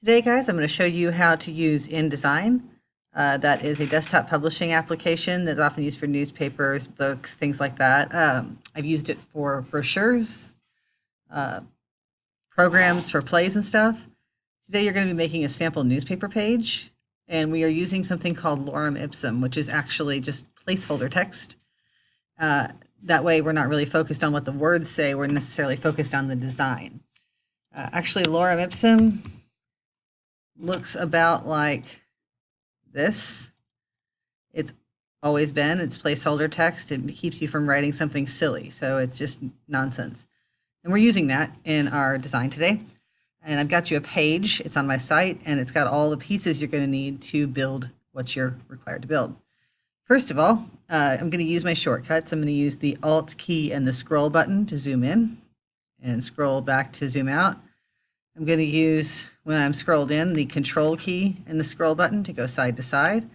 Today, guys, I'm going to show you how to use InDesign. That is a desktop publishing application that's often used for newspapers, books, things like that. I've used it for brochures, uh, programs for plays and stuff. Today, you're going to be making a sample newspaper page, and we are using something called lorem ipsum, which is actually just placeholder text. That way, we're not really focused on what the words say, we're necessarily focused on the design. Actually, lorem ipsum looks about like this. It's always been, it's placeholder text. It keeps you from writing something silly, so it's just nonsense. And we're using that in our design today. And I've got you a page, it's on my site, and it's got all the pieces you're going to need to build what you're required to build. First of all, I'm going to use my shortcuts. I'm going to use the Alt key and the scroll button to zoom in and scroll back to zoom out. I'm going to use, when I'm scrolled in, the Control key and the scroll button to go side to side.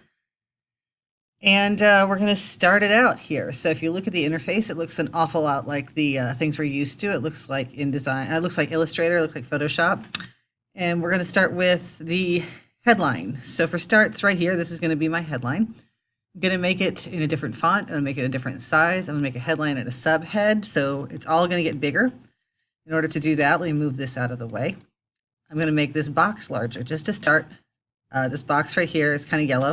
And we're going to start it out here. So if you look at the interface, it looks an awful lot like the things we're used to. It looks like InDesign, it looks like Illustrator, it looks like Photoshop. And we're going to start with the headline. So for starts right here, this is going to be my headline. I'm going to make it in a different font. I'm going to make it a different size. I'm going to make a headline and a subhead. So it's all going to get bigger. In order to do that, let me move this out of the way. I'm going to make this box larger just to start. This box right here is kind of yellow,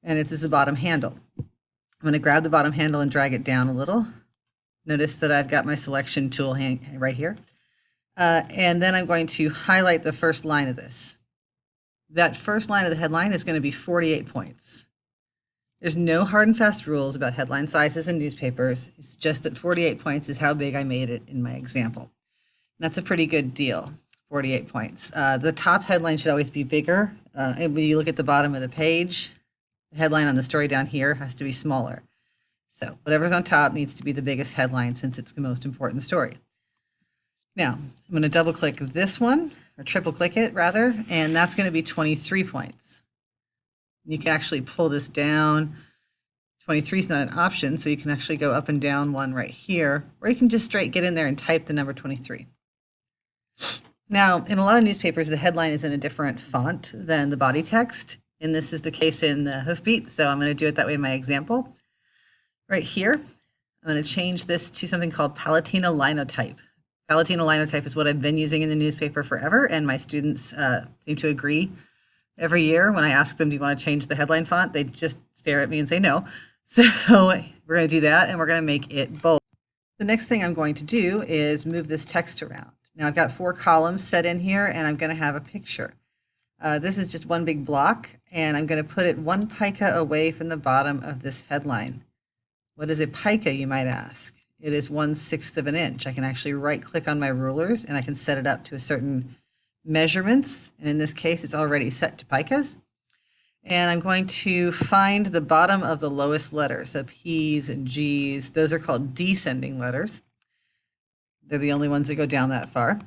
and it's the bottom handle. I'm going to grab the bottom handle and drag it down a little. Notice that I've got my selection tool right here. And then I'm going to highlight the first line of this. That first line of the headline is going to be 48 points. There's no hard and fast rules about headline sizes in newspapers. It's just that 48 points is how big I made it in my example. And that's a pretty good deal, 48 points. The top headline should always be bigger. And when you look at the bottom of the page, the headline on the story down here has to be smaller. So whatever's on top needs to be the biggest headline since it's the most important story. Now, I'm going to double click this one, or triple click it rather, and that's going to be 23 points. You can actually pull this down. 23 is not an option, so you can actually go up and down one right here, or you can just straight get in there and type the number 23. Now, in a lot of newspapers, the headline is in a different font than the body text, and this is the case in the Hoofbeat, so I'm going to do it that way in my example. Right here, I'm going to change this to something called Palatino Linotype. Palatino Linotype is what I've been using in the newspaper forever, and my students seem to agree. Every year when I ask them, do you want to change the headline font, they just stare at me and say no. So we're going to do that, and we're going to make it bold. The next thing I'm going to do is move this text around. Now I've got 4 columns set in here, and I'm going to have a picture. This is just one big block, and I'm going to put it 1 pica away from the bottom of this headline. What is a pica, you might ask? It is 1/6 of an inch. I can actually right-click on my rulers, and I can set it up to a certain measurements, and in this case it's already set to picas. And I'm going to find the bottom of the lowest letter. So P's and G's, those are called descending letters. They're the only ones that go down that far.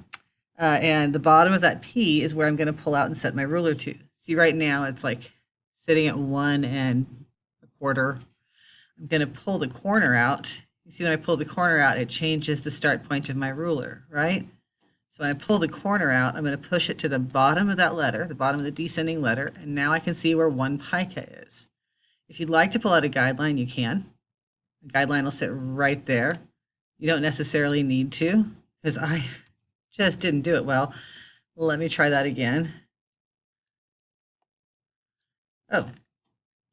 And the bottom of that P is where I'm going to pull out and set my ruler to. See, right now it's like sitting at 1 1/4. I'm going to pull the corner out. You see, when I pull the corner out, it changes the start point of my ruler, right? So when I pull the corner out, I'm going to push it to the bottom of that letter, the bottom of the descending letter, and now I can see where 1 pica is. If you'd like to pull out a guideline, you can. The guideline will sit right there. You don't necessarily need to, because I just didn't do it well. Let me try that again. Oh,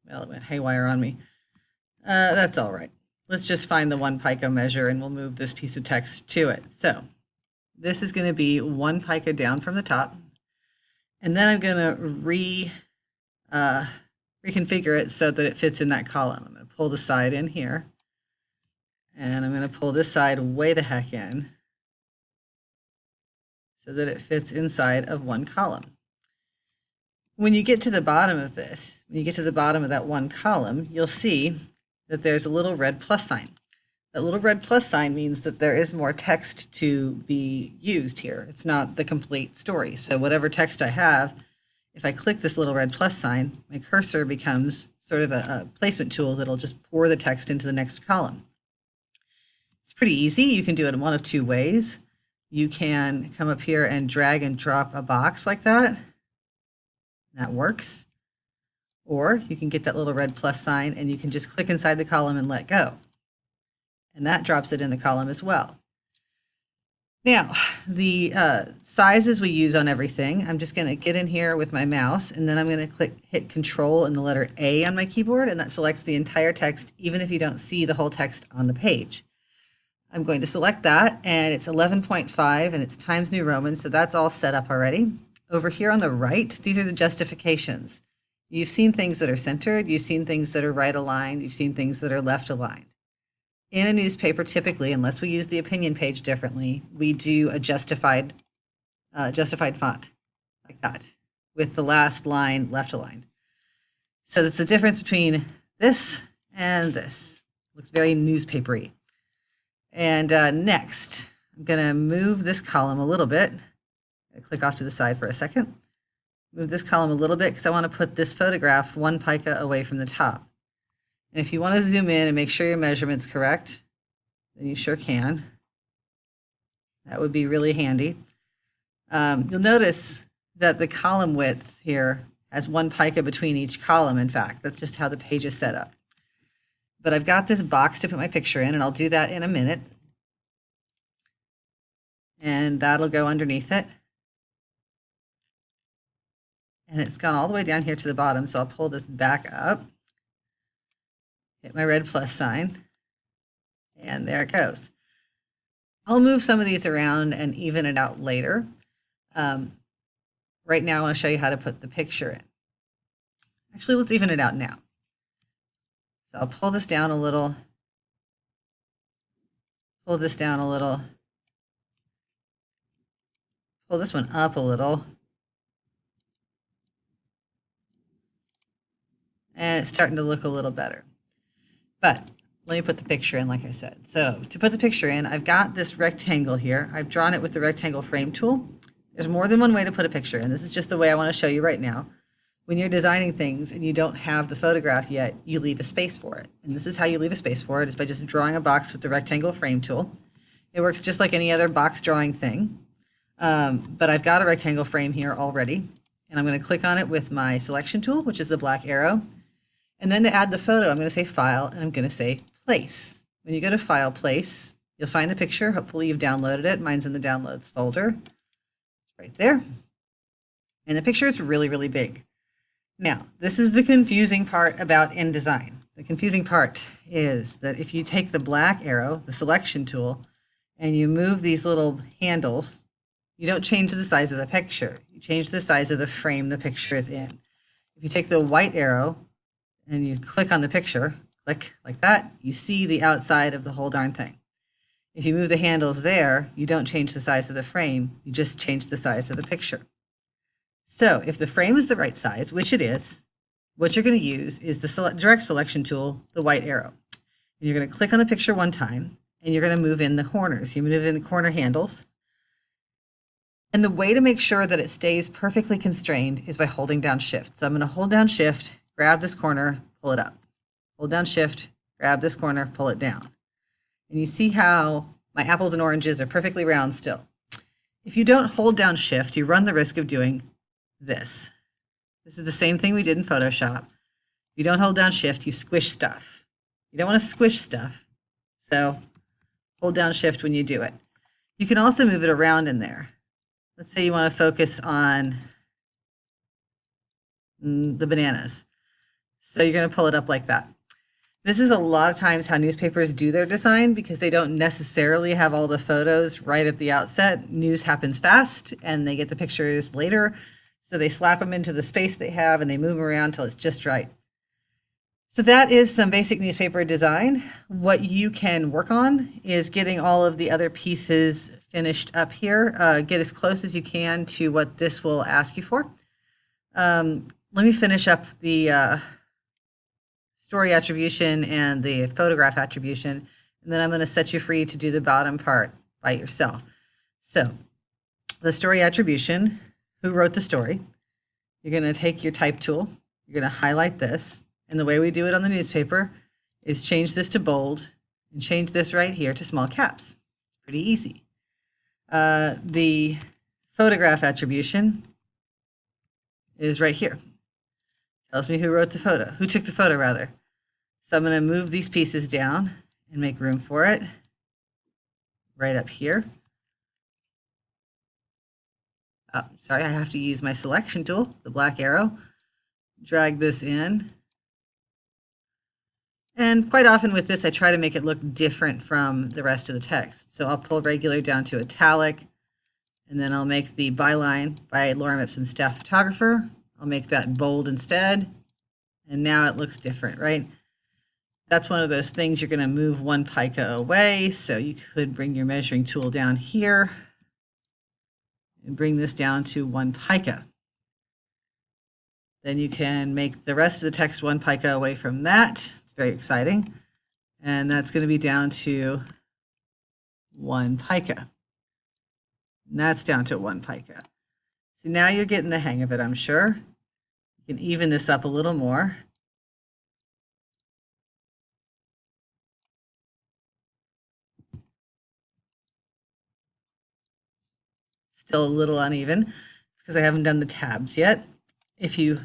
well, it went haywire on me. That's all right. Let's just find the 1 pica measure, and we'll move this piece of text to it. So this is going to be 1 pica down from the top, and then I'm going to reconfigure it so that it fits in that column. I'm going to pull the side in here, and I'm going to pull this side way the heck in so that it fits inside of 1 column. When you get to the bottom of this, when you get to the bottom of that 1 column, you'll see that there's a little red plus sign. That little red plus sign means that there is more text to be used here. It's not the complete story. So whatever text I have, if I click this little red plus sign, my cursor becomes sort of a placement tool that'll just pour the text into the next column. It's pretty easy. You can do it in one of 2 ways. You can come up here and drag and drop a box like that, That works. Or you can get that little red plus sign and you can just click inside the column and let go. And that drops it in the column as well. Now, the sizes we use on everything, I'm just going to get in here with my mouse, and then I'm going to hit Control and the letter A on my keyboard, and that selects the entire text, even if you don't see the whole text on the page. I'm going to select that, and it's 11.5, and it's Times New Roman, so that's all set up already. Over here on the right, these are the justifications. You've seen things that are centered, you've seen things that are right aligned, you've seen things that are left aligned. In a newspaper, typically, unless we use the opinion page differently, we do a justified font, like that, with the last line left aligned. So that's the difference between this and this. Looks very newspapery. And next, I'm going to move this column a little bit. Click off to the side for a second. Move this column a little bit because I want to put this photograph 1 pica away from the top. And if you want to zoom in and make sure your measurement's correct, then you sure can. That would be really handy. You'll notice that the column width here has 1 pica between each column, in fact. That's just how the page is set up. But I've got this box to put my picture in, and I'll do that in a minute. And that'll go underneath it. And it's gone all the way down here to the bottom, so I'll pull this back up. Hit my red plus sign, and there it goes. I'll move some of these around and even it out later. Right now I want to show you how to put the picture in. Actually, let's even it out now. So I'll pull this down a little, pull this down a little, pull this one up a little, and it's starting to look a little better. But let me put the picture in, like I said. So to put the picture in, I've got this rectangle here. I've drawn it with the rectangle frame tool. There's more than one way to put a picture in. This is just the way I want to show you right now. When you're designing things and you don't have the photograph yet, you leave a space for it. And this is how you leave a space for it, is by just drawing a box with the rectangle frame tool. It works just like any other box drawing thing. But I've got a rectangle frame here already. And I'm going to click on it with my selection tool, which is the black arrow. And then to add the photo, I'm going to say File, and I'm going to say Place. When you go to File, Place, you'll find the picture. Hopefully you've downloaded it. Mine's in the Downloads folder. It's right there. And the picture is really, really big. Now, this is the confusing part about InDesign. The confusing part is that if you take the black arrow, the selection tool, and you move these little handles, you don't change the size of the picture. You change the size of the frame the picture is in. If you take the white arrow, and you click on the picture, click like that, you see the outside of the whole darn thing. If you move the handles there, you don't change the size of the frame, you just change the size of the picture. So if the frame is the right size, which it is, what you're going to use is the direct selection tool, the white arrow. And you're going to click on the picture one time, and you're going to move in the corners. You move in the corner handles. And the way to make sure that it stays perfectly constrained is by holding down Shift. So I'm going to hold down Shift, grab this corner, pull it up. Hold down Shift, grab this corner, pull it down. And you see how my apples and oranges are perfectly round still. If you don't hold down Shift, you run the risk of doing this. This is the same thing we did in Photoshop. If you don't hold down Shift, you squish stuff. You don't want to squish stuff, so hold down Shift when you do it. You can also move it around in there. Let's say you want to focus on the bananas. So you're going to pull it up like that. This is a lot of times how newspapers do their design because they don't necessarily have all the photos right at the outset. News happens fast and they get the pictures later. So they slap them into the space they have and they move them around until it's just right. So that is some basic newspaper design. What you can work on is getting all of the other pieces finished up here. Get as close as you can to what this will ask you for. Let me finish up the story attribution and the photograph attribution, and then I'm going to set you free to do the bottom part by yourself. So the story attribution, who wrote the story? You're going to take your type tool, you're going to highlight this, and the way we do it on the newspaper is change this to bold and change this right here to small caps. It's pretty easy. The photograph attribution is right here. Tells me who wrote the photo, who took the photo rather. So I'm going to move these pieces down and make room for it right up here. Oh, sorry, I have to use my selection tool, the black arrow. Drag this in. And quite often with this, I try to make it look different from the rest of the text. So I'll pull regular down to italic, and then I'll make the byline by Lorem Ipsum Staff Photographer. I'll make that bold instead. And now it looks different, right? That's one of those things you're going to move one pica away. So you could bring your measuring tool down here and bring this down to 1 pica. Then you can make the rest of the text 1 pica away from that. It's very exciting. And that's going to be down to 1 pica. And that's down to 1 pica. So now you're getting the hang of it, I'm sure. You can even this up a little more. Still a little uneven. It's because I haven't done the tabs yet. If you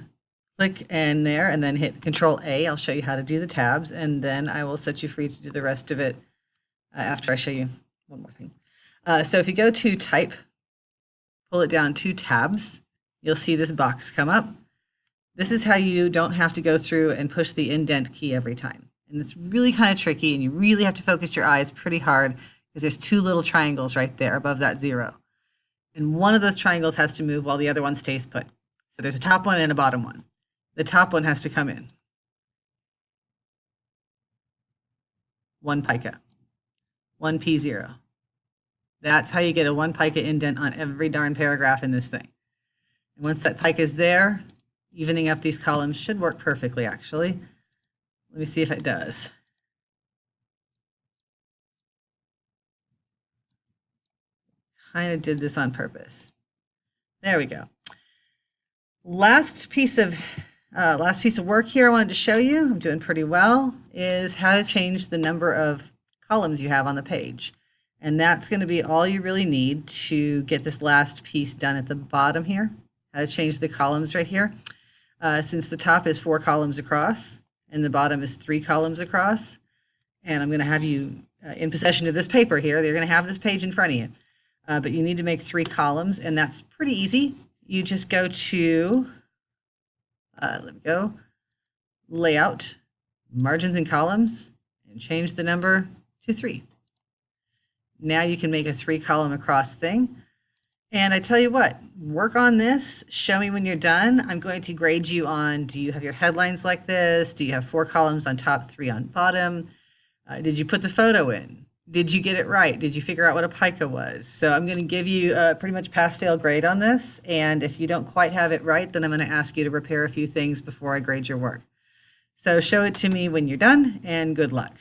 click in there and then hit Control A, I'll show you how to do the tabs, and then I will set you free to do the rest of it after I show you one more thing. So if you go to Type, pull it down 2 tabs, you'll see this box come up. This is how you don't have to go through and push the indent key every time. And it's really kind of tricky, and you really have to focus your eyes pretty hard because there's 2 little triangles right there above that 0. And one of those triangles has to move while the other one stays put. So there's a top one and a bottom one. The top one has to come in. 1 pica. 1 P0. That's how you get a 1 pica indent on every darn paragraph in this thing. And once that pica is there, evening up these columns should work perfectly, actually. Let me see if it does. Kind of did this on purpose. There we go. Last piece of work here I wanted to show you, I'm doing pretty well, is how to change the number of columns you have on the page. And that's going to be all you really need to get this last piece done at the bottom here. How to change the columns right here. Since the top is 4 columns across and the bottom is 3 columns across, and I'm going to have you in possession of this paper here. They're going to have this page in front of you. But you need to make 3 columns, and that's pretty easy. You just go to, Layout, Margins and Columns, and change the number to 3. Now you can make a 3-column across thing. And I tell you what, work on this. Show me when you're done. I'm going to grade you on, do you have your headlines like this? Do you have 4 columns on top, 3 on bottom? Did you put the photo in? Did you get it right? Did you figure out what a pica was? So I'm going to give you a pretty much pass-fail grade on this. And if you don't quite have it right, then I'm going to ask you to repair a few things before I grade your work. So show it to me when you're done, and good luck.